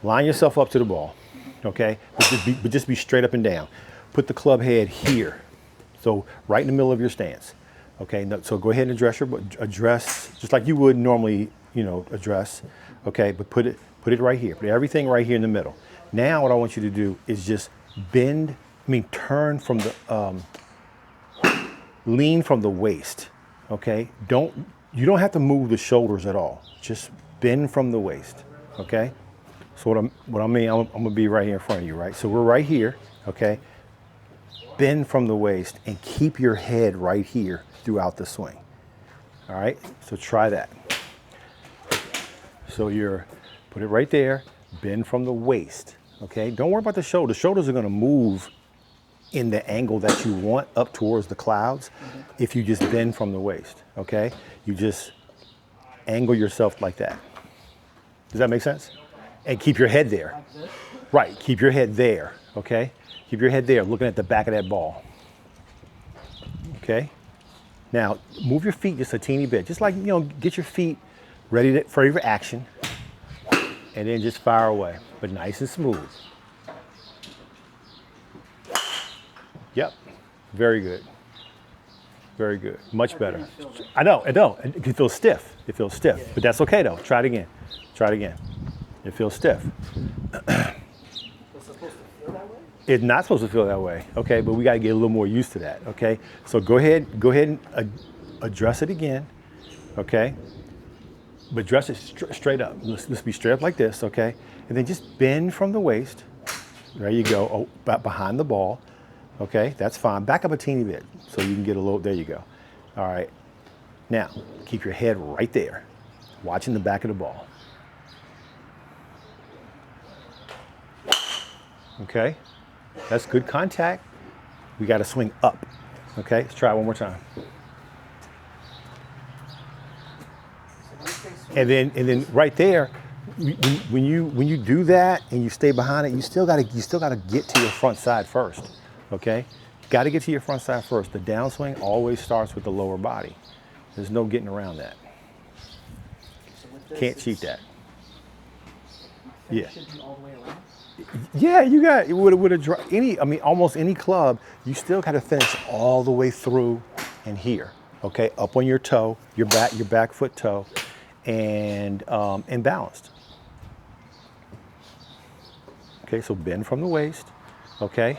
Line yourself up to the ball, okay? But just be straight up and down. Put the club head here, so right in the middle of your stance, okay? So go ahead and address just like you would normally, address, okay? But put it right here. Put everything right here in the middle. Now what I want you to do is just turn from the, lean from the waist, okay? You don't have to move the shoulders at all. Just bend from the waist, okay? So I'm gonna be right here in front of you, right? So we're right here, okay? Bend from the waist and keep your head right here throughout the swing. All right, so try that. So put it right there, bend from the waist, okay? Don't worry about the shoulders. The shoulders are gonna move in the angle that you want up towards the clouds if you just bend from the waist, okay? You just angle yourself like that. Does that make sense? And keep your head there. Right, keep your head there, okay? Keep your head there, looking at the back of that ball. Okay? Now, move your feet just a teeny bit. Just like, get your feet ready for action. And then just fire away, but nice and smooth. Yep, very good. Very good, much better. I know, it feels stiff. It feels stiff, but that's okay though. Try it again. Try it again. It feels stiff. It's not supposed to feel that way, okay? But we gotta get a little more used to that, okay? So go ahead and address it again, okay? But address it straight up. Let's be straight up like this, okay? And then just bend from the waist. There you go, behind the ball, okay? That's fine. Back up a teeny bit so you can get a little, there you go. All right, now keep your head right there, watching the back of the ball. Okay? That's good contact. We got to swing up. Okay, let's try it one more time. And then right there, when you do that and you stay behind it, you still got to get to your front side first. Okay, got to get to your front side first. The downswing always starts with the lower body. There's no getting around that. Can't cheat that. Yeah. Yeah, you got almost any club, you still got to finish all the way through and here. Okay, up on your toe, your back foot toe, and balanced. Okay, so bend from the waist. Okay.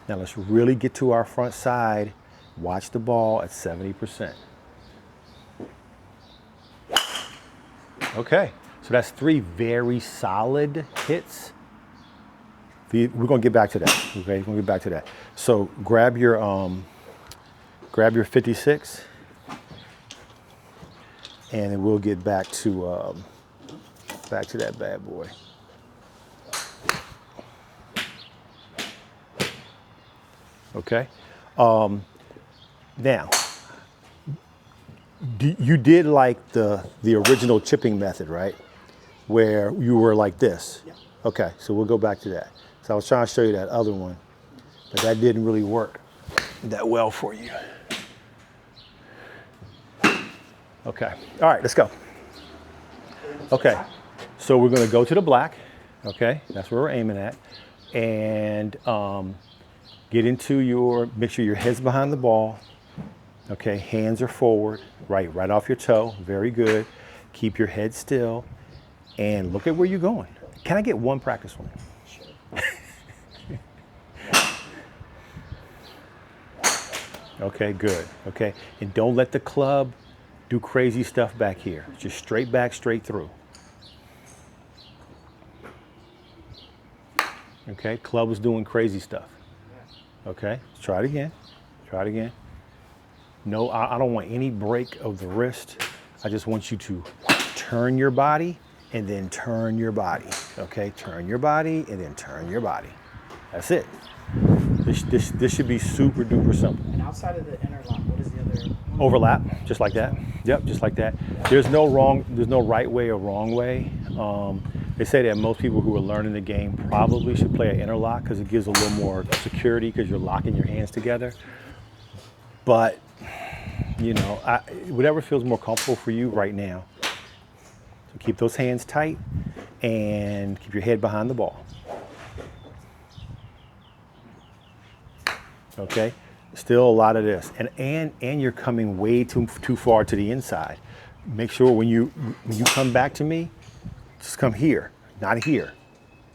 Now let's really get to our front side. Watch the ball at 70%. Okay. So that's 3 very solid hits. We're gonna get back to that. Okay, we're gonna get back to that. So grab your 56, and then we'll get back to that bad boy. Okay. Now, you did like the original chipping method, right? Where you were like this. Yeah. Okay, so we'll go back to that. So I was trying to show you that other one, but that didn't really work that well for you. Okay, all right, let's go. Okay, so we're gonna go to the black, okay? That's where we're aiming at. And make sure your head's behind the ball. Okay, hands are forward, right off your toe, very good. Keep your head still. And look at where you're going. Can I get one practice swing? Sure. Okay, good. Okay, and don't let the club do crazy stuff back here. Just straight back, straight through. Okay, club is doing crazy stuff. Okay, let's try it again. Try it again. No, I don't want any break of the wrist. I just want you to turn your body and then turn your body, okay? Turn your body and then turn your body. That's it. This should be super duper simple. And outside of the interlock, what is the other? Overlap, just like that. Yep, just like that. There's no right way or wrong way. They say that most people who are learning the game probably should play an interlock because it gives a little more security because you're locking your hands together. But, whatever feels more comfortable for you right now. So keep those hands tight and keep your head behind the ball. Okay, still a lot of this, and you're coming way too far to the inside. Make sure when you come back to me, just come here, not here.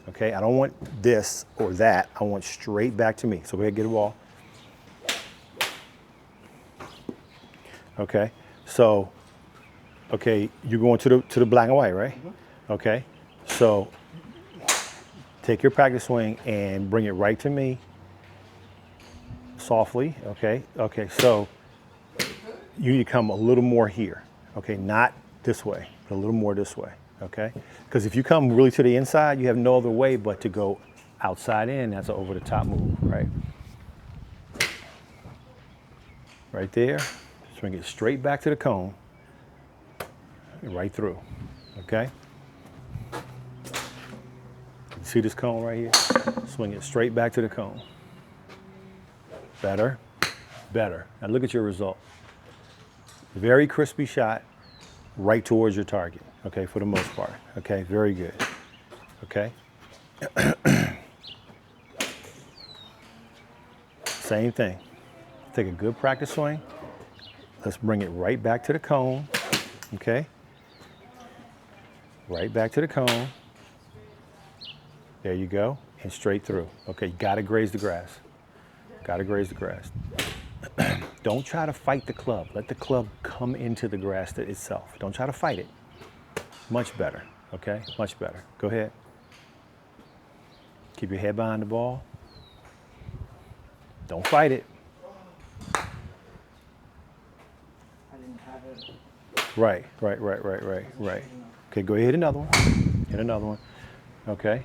Okay, I don't want this or that. I want straight back to me. So go ahead, get a ball. Okay, so okay, you're going to the black and white, right? Okay, so take your practice swing and bring it right to me. Softly, okay? Okay, so you need to come a little more here, okay? Not this way, but a little more this way, okay? Because if you come really to the inside, you have no other way but to go outside in. That's an over the top move, right? Right there. Swing it straight back to the cone, right through, okay? See this cone right here? Swing it straight back to the cone. Better, better. Now look at your result. Very crispy shot, right towards your target, okay, for the most part. Okay, very good, okay? Same thing. Take a good practice swing. Let's bring it right back to the cone, okay? Right back to the cone. There you go, and straight through. Okay, you gotta graze the grass. Gotta graze the grass. Don't try to fight the club. Let the club come into the grass itself. Don't try to fight it. Much better, okay? Much better. Go ahead. Keep your head behind the ball. Don't fight it. I didn't have it. Right. Okay, go ahead, hit another one. Hit another one. Okay.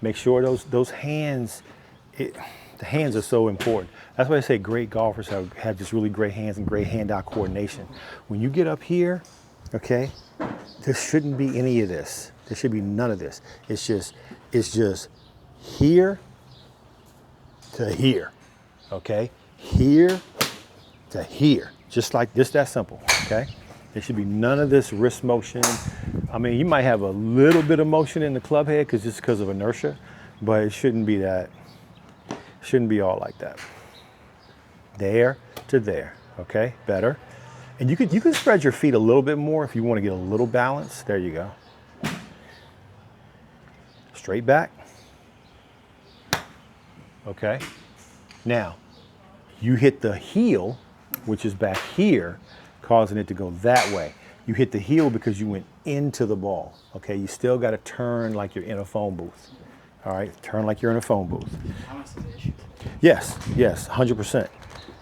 Make sure those hands, the hands are so important. That's why I say great golfers have just really great hands and great hand-eye coordination. When you get up here, okay, there shouldn't be any of this. There should be none of this. It's just here to here, okay? Here to here, just like this, that simple, okay? There should be none of this wrist motion. I mean, you might have a little bit of motion in the club head because of inertia, but it shouldn't be that. Shouldn't be all like that. There to there, okay? Better. And you could spread your feet a little bit more if you want to get a little balance. There you go. Straight back. Okay. Now, you hit the heel, which is back here, causing it to go that way. You hit the heel because you went into the ball, okay? You still got to turn like you're in a phone booth. All right, turn like you're in a phone booth. Balance is the issue. Yes, 100%,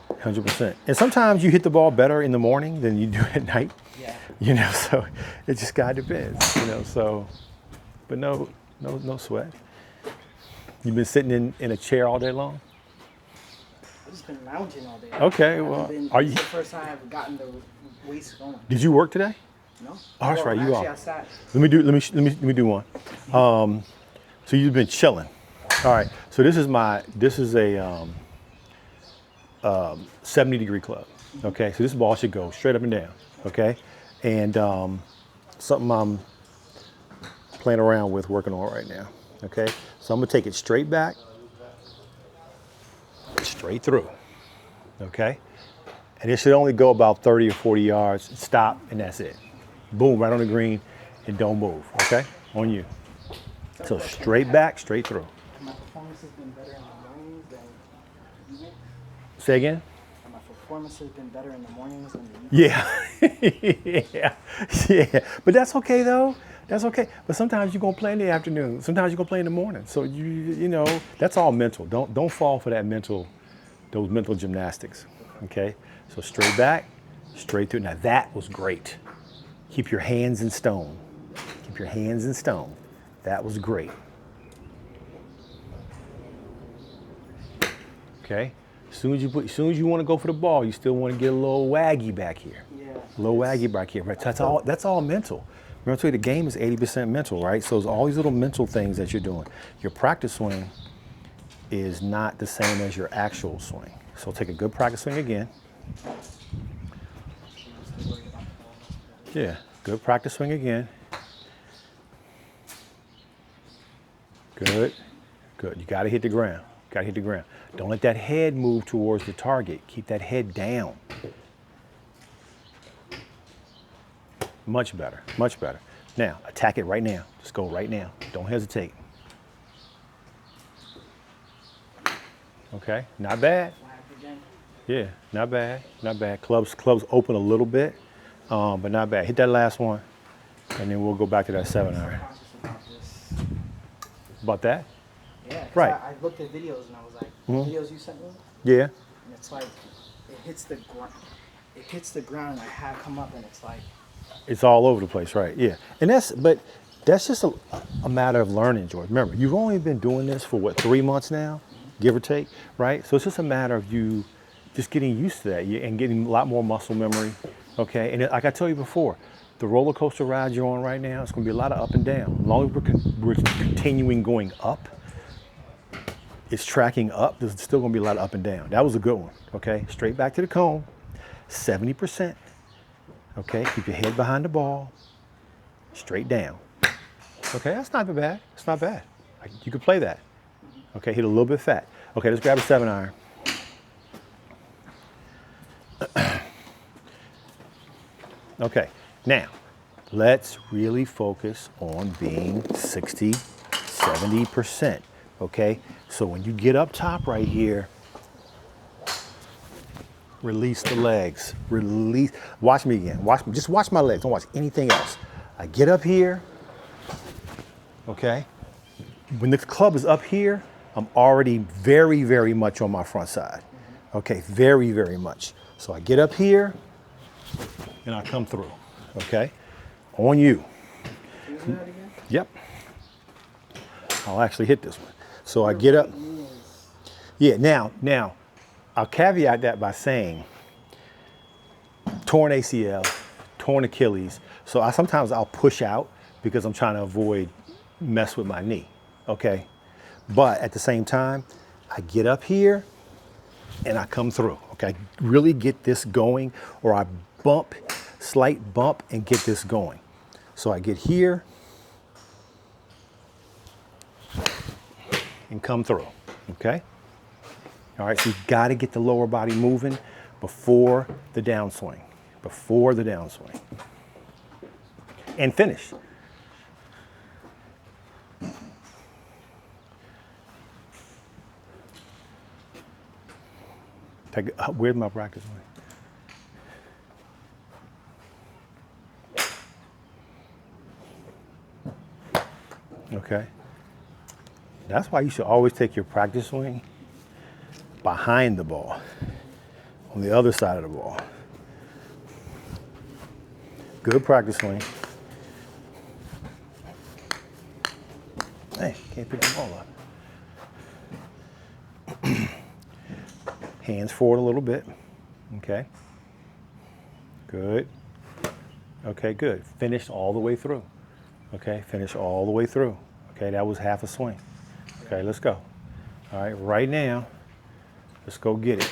100%. And sometimes you hit the ball better in the morning than you do at night. Yeah. You know, so it just kind of depends. You know, so, but no sweat. You've been sitting in a chair all day long. I've just been lounging all day. Okay, well, are you? This is the first time I've gotten the waist going. Did you work today? No. Oh, that's right, you actually, are. I sat. Let me do one. So you've been chilling. All right. So this is a 70-degree club. Okay. So this ball should go straight up and down. Okay. And something I'm playing around with, working on right now. Okay. So I'm gonna take it straight back, straight through. Okay. And it should only go about 30 or 40 yards. Stop, and that's it. Boom, right on the green, and don't move. Okay. On you. So straight back, straight through. My performance has been better in the mornings than the evening. Say again? My performance has been better in the mornings than the evening. Yeah. Yeah. But that's okay though. That's okay. But sometimes you're gonna play in the afternoon. Sometimes you're gonna play in the morning. So you know, that's all mental. Don't fall for that those mental gymnastics. Okay? So straight back, straight through. Now that was great. Keep your hands in stone. Keep your hands in stone. That was great. Okay. As soon as you want to go for the ball, you still want to get a little waggy back here. Yeah. A little waggy back here. But that's all mental. Remember, I tell you, the game is 80% mental, right? So it's all these little mental things that you're doing. Your practice swing is not the same as your actual swing. So take a good practice swing again. Yeah. Good practice swing again. Good. Good. You got to hit the ground. Got to hit the ground. Don't let that head move towards the target. Keep that head down. Much better. Much better. Now, attack it right now. Just go right now. Don't hesitate. Okay. Not bad. Yeah. Not bad. Not bad. Clubs open a little bit, but not bad. Hit that last one, and then we'll go back to that 7-iron. About that? Yeah, 'cause Right. I looked at videos and I was like, videos you sent me, Yeah. and it's like it hits the ground. It hits the ground, and I have come up, and it's like It's all over the place, right? Yeah. And that's just a matter of learning, George. Remember, you've only been doing this for what, 3 months now, give or take, right? So it's just a matter of you just getting used to that and getting a lot more muscle memory, okay? And like I told you before, the roller coaster ride you're on right now, it's going to be a lot of up and down. As long as we're continuing going up, it's tracking up, there's still going to be a lot of up and down. That was a good one, okay? Straight back to the cone, 70%. Okay, keep your head behind the ball, straight down. Okay, that's not bad. It's not bad. You can play that. Okay, hit a little bit fat. Okay, let's grab a 7-iron. Okay, now let's really focus on being 60, 70%. Okay, so when you get up top right here, release the legs. Release. Watch me again. Watch me. Just watch my legs. Don't watch anything else. I get up here. Okay. When the club is up here, I'm already very, very much on my front side. Okay. Very, very much. So I get up here and I come through. Okay. On you. can you do that again? Yep. I'll actually hit this one. So I get up. Yeah. Now. I'll caveat that by saying torn ACL, torn Achilles. So sometimes I'll push out because I'm trying to avoid mess with my knee, okay? But at the same time, I get up here and I come through, okay? I really get this going, or I bump, slight bump and get this going. So I get here and come through, okay? All right, so you've got to get the lower body moving before the downswing, and finish. Where's my practice swing? Okay. That's why you should always take your practice swing behind the ball, on the other side of the ball. Good practice swing. Hey, can't pick the ball up. Hands forward a little bit. Okay. Good. Okay, good. Finish all the way through. Okay, finish all the way through. Okay, that was half a swing. Okay, let's go. All right, right now, let's go get it.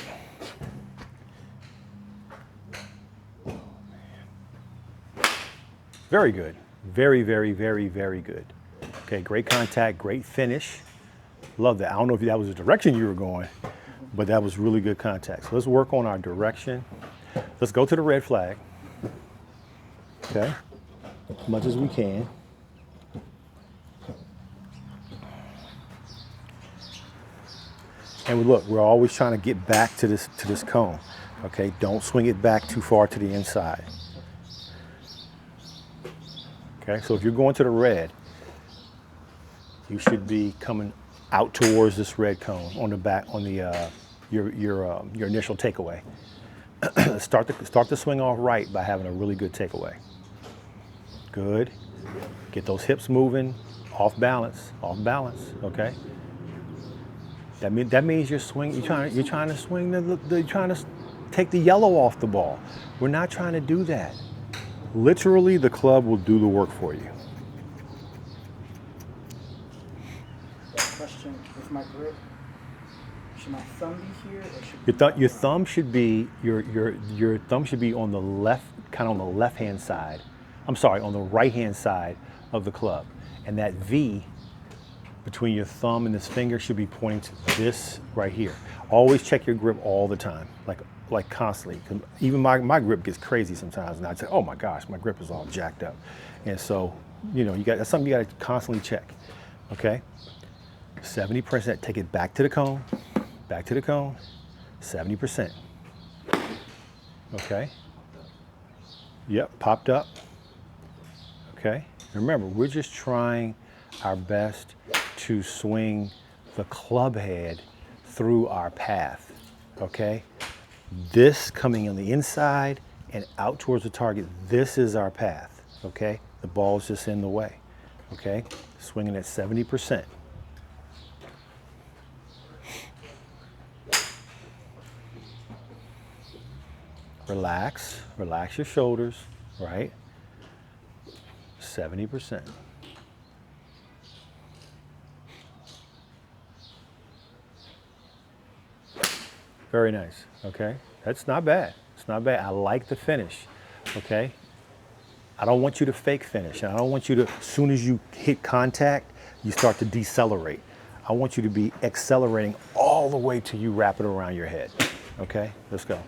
Very good. Very, very, very, very good. Okay, great contact, great finish. Love that. I don't know if that was the direction you were going, but that was really good contact. So let's work on our direction. Let's go to the red flag. Okay, as much as we can. And look, we're always trying to get back to this cone. Okay, don't swing it back too far to the inside. Okay, so if you're going to the red, you should be coming out towards this red cone on the back, on the your initial takeaway. Start the swing off right by having a really good takeaway. Good. Get those hips moving, off balance, okay? That means you're swing. You're trying to swing you're trying to take the yellow off the ball. We're not trying to do that. Literally, the club will do the work for you. Question: with my grip, should my thumb be here, or should Your thumb should be your thumb should be on the left, kind of on the left hand side. I'm sorry, on the right hand side of the club, and that V between your thumb and this finger should be pointing to this right here. Always check your grip all the time, like constantly. Even my grip gets crazy sometimes, and I'd say, oh my gosh, my grip is all jacked up. And so, you know, that's something you got to constantly check. Okay, 70%. Take it back to the cone, 70%. Okay. Yep, popped up. Okay. Remember, we're just trying our best to swing the club head through our path. Okay. This coming on the inside and out towards the target, this is our path. Okay. The ball's just in the way. Okay. Swinging at 70%. Relax your shoulders, right? 70%. Very nice, okay? That's not bad, it's not bad. I like the finish, okay? I don't want you to fake finish, and I don't want you to, as soon as you hit contact, you start to decelerate. I want you to be accelerating all the way till you wrap it around your head, okay? Let's go.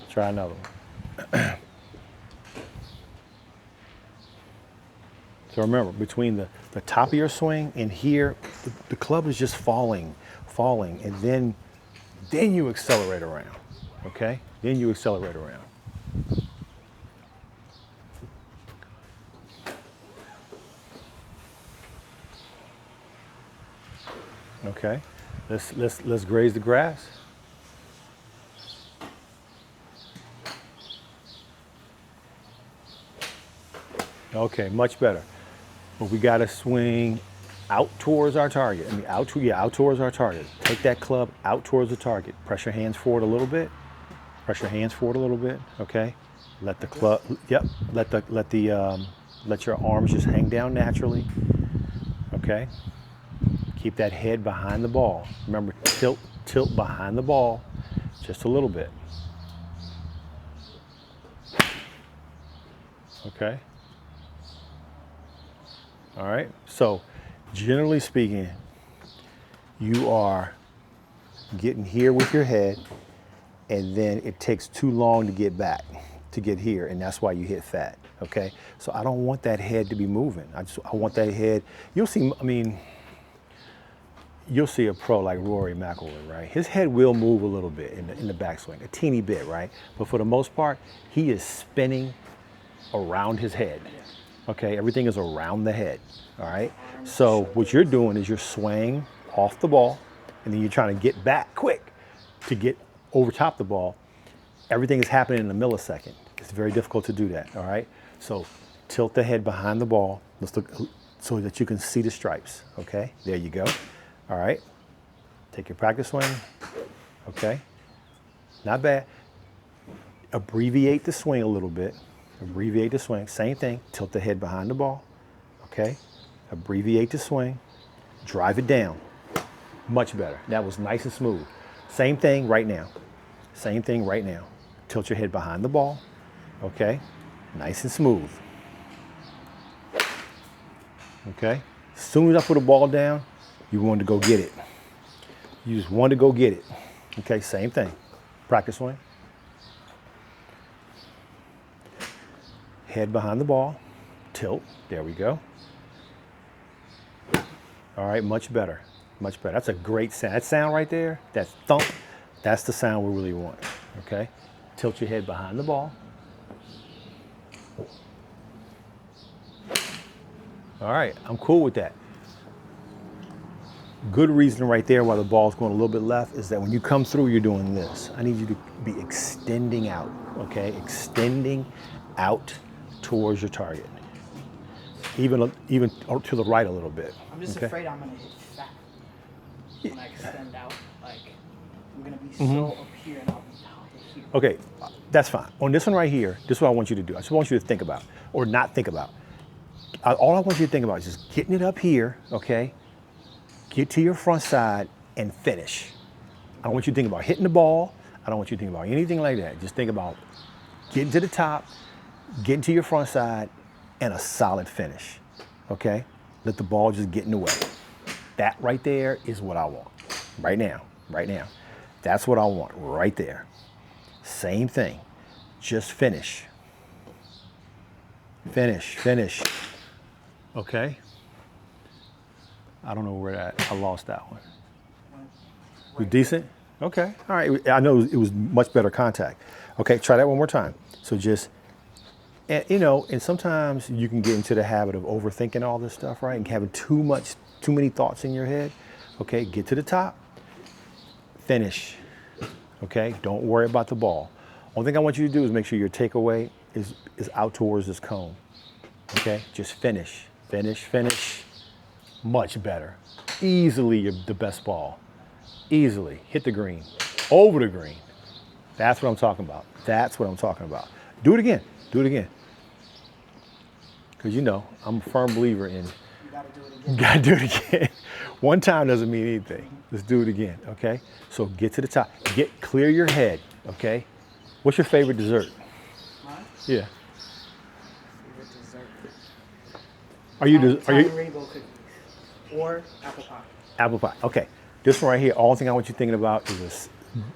Try another one. So remember, between the top of your swing and here, the club is just falling, and then you accelerate around, okay? Then you accelerate around. Okay, let's graze the grass. Okay, much better. But we got to swing out towards our target. I mean, out towards our target. Take that club out towards the target. Press your hands forward a little bit. Press your hands forward a little bit. Okay. Let the club. Yep. Let your arms just hang down naturally. Okay. Keep that head behind the ball. Remember, tilt behind the ball, just a little bit. Okay. All right, so generally speaking, you are getting here with your head, and then it takes too long to get back, to get here, and that's why you hit fat, okay? So I don't want that head to be moving. I want that head, you'll see a pro like Rory McIlroy, right? His head will move a little bit in the backswing, a teeny bit, right? But for the most part, he is spinning around his head. Okay, everything is around the head, all right? So what you're doing is you're swaying off the ball, and then you're trying to get back quick to get over top the ball. Everything is happening in a millisecond. It's very difficult to do that, all right? So tilt the head behind the ball. Let's look so that you can see the stripes, okay? There you go, all right? Take your practice swing, okay? Not bad. Abbreviate the swing a little bit. Abbreviate the swing, same thing, tilt the head behind the ball, okay? Abbreviate the swing, drive it down, much better. That was nice and smooth. Same thing right now, Tilt your head behind the ball, okay? Nice and smooth, okay? As soon as I put a ball down, you want to go get it. You just want to go get it, okay? Same thing, practice swing. Head behind the ball, tilt, there we go. All right, much better, much better. That's a great sound. That sound right there, that thump, that's the sound we really want, okay? Tilt your head behind the ball. All right, I'm cool with that. Good reason right there why the ball's going a little bit left is that when you come through, you're doing this. I need you to be extending out, okay? Extending out towards your target, even to the right a little bit. I'm just okay? afraid I'm gonna hit fat when I extend out. Like I'm gonna be so up here and I'll hit here. Okay, that's fine. On this one right here, this is what I want you to do. I just want you to think about, or not think about. All I want you to think about is just getting it up here, okay? Get to your front side and finish. I don't want you to think about hitting the ball. I don't want you to think about anything like that. Just think about getting to the top, getting to your front side, and a solid finish, okay? Let the ball just get in the way. That right there is what I want. Right now. Right now. That's what I want right there. Same thing. Just finish. Finish, finish. Okay? I don't know where that, I lost that one. Was decent? Okay, all right. I know it was much better contact. Okay, try that one more time. So just, and, you know, and sometimes you can get into the habit of overthinking all this stuff, right? And having too many thoughts in your head. Okay, get to the top, finish. Okay, don't worry about the ball. Only thing I want you to do is make sure your takeaway is out towards this cone. Okay, just finish, finish, finish. Much better. Easily the best ball. Easily. Hit the green. Over the green. That's what I'm talking about. That's what I'm talking about. Do it again. Do it again. Because you know, I'm a firm believer in You gotta do it again. you gotta do it again. One time doesn't mean anything. Let's do it again, okay? So get to the top. Clear your head, okay? What's your favorite dessert? Mine? Yeah. Favorite dessert. Are you Italian rainbow cookies or apple pie. apple pie? Okay. This one right here, all thing I want you thinking about is this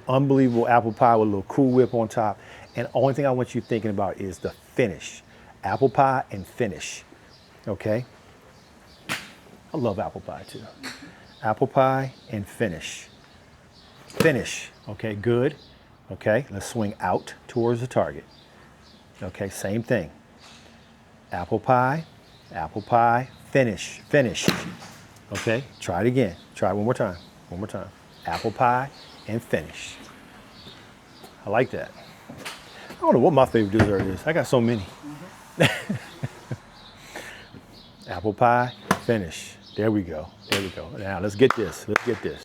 unbelievable apple pie with a little Cool Whip on top. And only thing I want you thinking about is the finish. Apple pie and finish, okay? I love apple pie too. Apple pie and finish. Finish, okay, good. Okay, let's swing out towards the target. Okay, same thing. Apple pie, finish, finish. Okay, try it again. Try it one more time. One more time. Apple pie and finish. I like that. I don't know what my favorite dessert is. I got so many. Apple pie, finish. There we go. There we go. Now let's get this. Let's get this.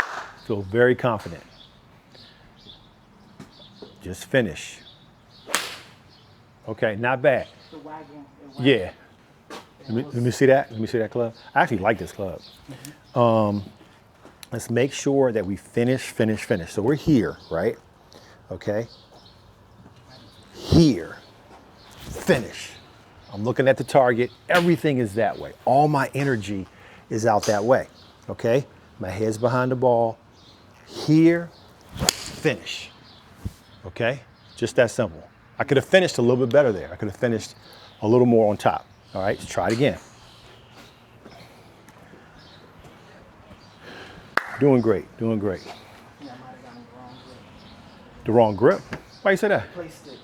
Feel very confident. Just finish. Okay, not bad. The wagon. Yeah. Let me see that. Let me see that club. I actually like this club. Let's make sure that we finish, finish, finish. So we're here, right? Okay. Here. Finish. I'm looking at the target. Everything is that way. All my energy is out that way. Okay? My head's behind the ball. Here. Finish. Okay? Just that simple. I could have finished a little bit better there. I could have finished a little more on top. All right, let's try it again. Doing great, doing great. Yeah, I might have gotten the wrong grip. The wrong grip? Why you say that? Placed it.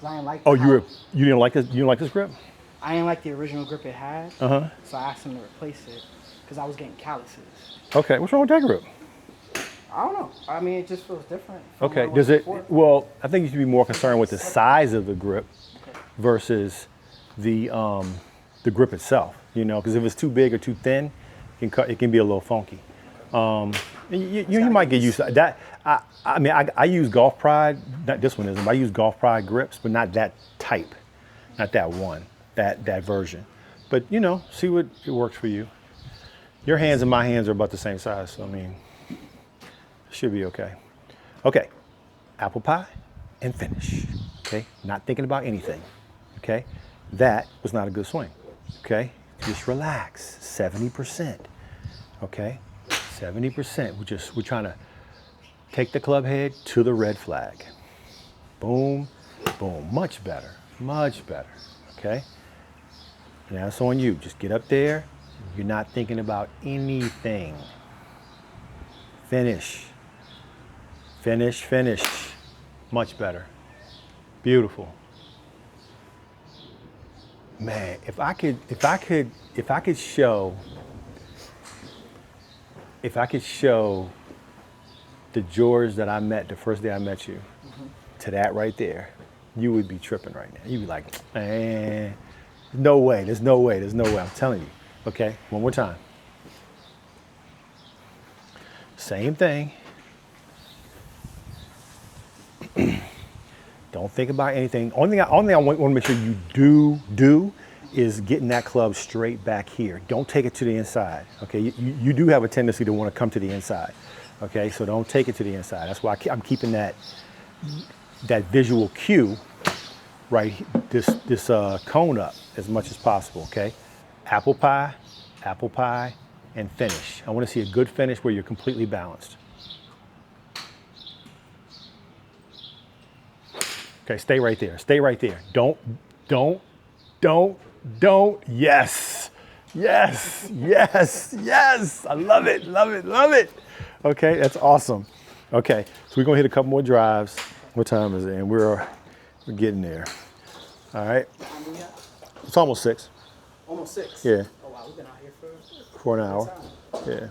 'Cause I didn't like Oh, how- you didn't like this? You didn't like this grip? I didn't like the original grip it had. Uh-huh. So I asked him to replace it because I was getting calluses. Okay, what's wrong with that grip? I don't know. I mean, it just feels different. From Okay, what does was it, before. well, I think you should be more concerned with the size of the grip versus the grip itself, you know, because if it's too big or too thin, it can be a little funky. You might get used to that. I mean, I use Golf Pride, not this one isn't, but I use Golf Pride grips, but not that type, not that one, that version. But, you know, see what it works for you. Your hands and my hands are about the same size, so I mean, should be okay. Okay, apple pie and finish, okay? Not thinking about anything, okay? That was not a good swing, okay? Just relax, 70%, okay? 70%, we're trying to take the club head to the red flag. Boom, boom, much better, okay? Now it's on you, just get up there. You're not thinking about anything. Finish. Finish, finish. Much better. Beautiful. Man, if I could show the George that I met the first day I met you to that right there, you would be tripping right now. You'd be like, man, no way, there's no way, I'm telling you. Okay, one more time. Same thing. Don't think about anything. Only thing I want to make sure you do is getting that club straight back here. Don't take it to the inside. Okay, you do have a tendency to want to come to the inside. Okay, so don't take it to the inside. That's why I'm keeping that visual cue right, this cone up as much as possible. Okay, apple pie, and finish. I want to see a good finish where you're completely balanced. Okay, stay right there. Stay right there. Don't. Yes, yes, yes, yes. I love it, love it, love it. Okay, that's awesome. Okay, so we're gonna hit a couple more drives. What time is it? And we're getting there. All right. Time we got? It's almost 6. Almost 6. Yeah. Oh wow, we've been out here For an a hour. time. Yeah.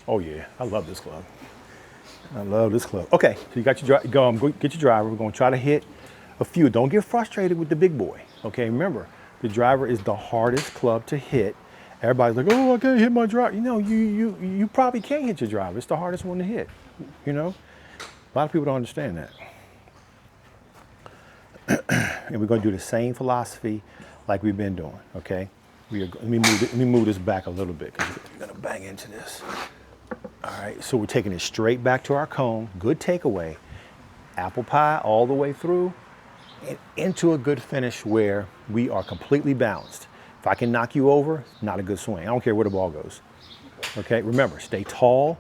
Oh yeah, I love this club. I love this club. Okay, so you got your get your driver. We're gonna try to hit a few. Don't get frustrated with the big boy. Okay, remember, the driver is the hardest club to hit. Everybody's like, oh, I can't hit my driver. You know, you probably can't hit your driver. It's the hardest one to hit. You know, a lot of people don't understand that. And we're gonna do the same philosophy like we've been doing. Okay, let me move this back a little bit because we're gonna bang into this. All right, so we're taking it straight back to our cone. Good takeaway. Apple pie all the way through and into a good finish where we are completely balanced. If I can knock you over, not a good swing. I don't care where the ball goes. Okay, remember, stay tall,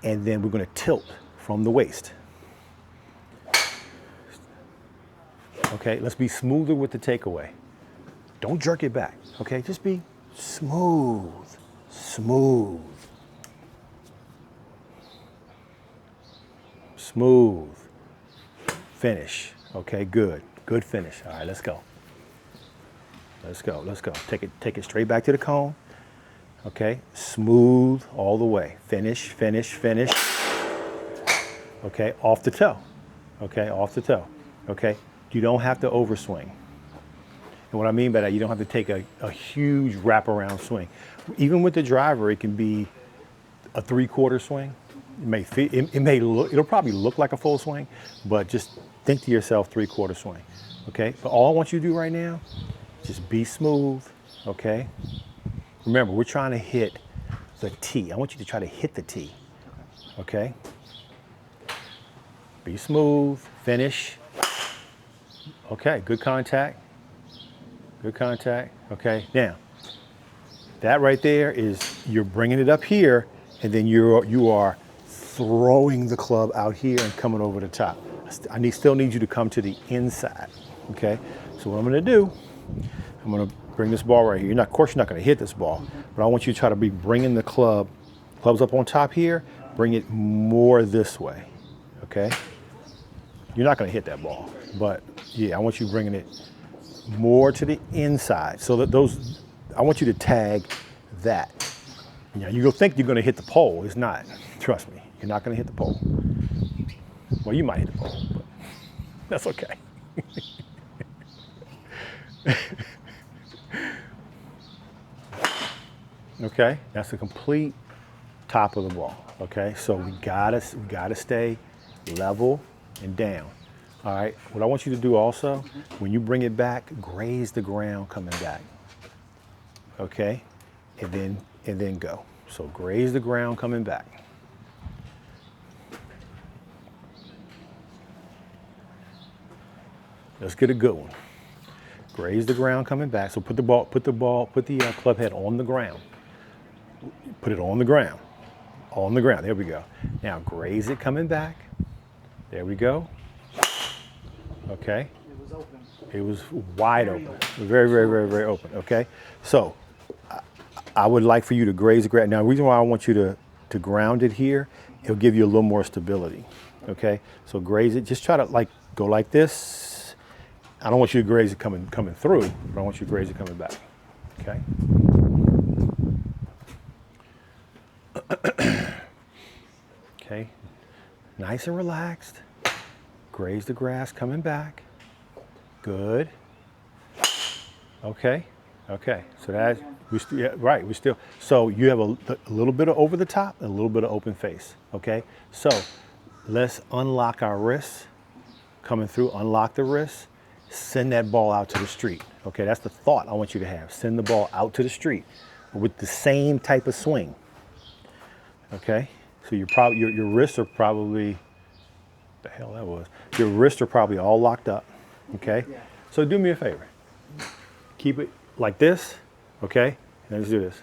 and then we're gonna tilt from the waist. Okay, let's be smoother with the takeaway. Don't jerk it back, okay? Just be smooth, smooth. Smooth. Finish. Okay, good. Good finish. All right, let's go. Let's go. Let's go. Take it straight back to the cone. Okay, smooth all the way. Finish, finish, finish. Okay, off the toe. Okay, off the toe. Okay, you don't have to overswing. And what I mean by that, you don't have to take a huge wraparound swing. Even with the driver, it can be a 3/4 swing. It'll probably look like a full swing, but just think to yourself 3/4 swing. Okay, but all I want you to do right now, just be smooth. Okay. Remember, we're trying to hit the tee. I want you to try to hit the tee. Okay. Be smooth. Finish. Okay. Good contact. Good contact. Okay. Now, that right there is you're bringing it up here, and then you are throwing the club out here and coming over the top. I still need you to come to the inside. Okay. So what I'm going to do, I'm going to bring this ball right here. Of course, you're not going to hit this ball, but I want you to try to be bringing the clubs up on top here. Bring it more this way. Okay. You're not going to hit that ball, but yeah, I want you bringing it more to the inside so that I want you to tag that. You know, you'll think you're going to hit the pole. It's not. Trust me, you're not going to hit the pole. Well, you might hit the pole, but that's okay. Okay, that's the complete top of the ball. Okay, so we gotta stay level and down. All right, what I want you to do also, when you bring it back, graze the ground coming back. Okay, and then go. So graze the ground coming back. Let's get a good one. Graze the ground coming back. So put the club head on the ground. Put it on the ground. On the ground. There we go. Now graze it coming back. There we go. Okay. It was open. It was wide open. Very, very, very, very open. Okay. So I would like for you to graze the ground. Now the reason why I want you to ground it here, it'll give you a little more stability. Okay. So graze it. Just try to go like this. I don't want you to graze it coming through, but I want you to graze it coming back. Okay. Okay. Nice and relaxed. Graze the grass coming back. Good. Okay. Okay. So that we still. So you have a little bit of over the top and a little bit of open face. Okay. So let's unlock our wrists. Coming through, unlock the wrists. Send that ball out to the street. Okay, that's the thought I want you to have. Send the ball out to the street with the same type of swing. Okay, so your wrists are probably, the hell that was. Your wrists are probably all locked up. Okay? Yeah. So do me a favor. Keep it like this, okay? And let's do this.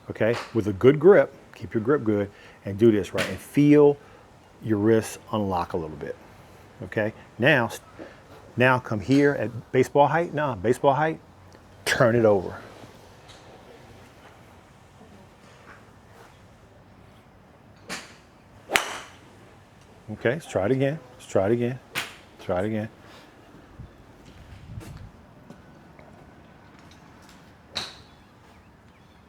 Okay? With a good grip, keep your grip good, and do this, right? And feel your wrists unlock a little bit. Okay? Now come here at baseball height. Now, baseball height, turn it over. Okay, let's try it again. Let's try it again. Try it again.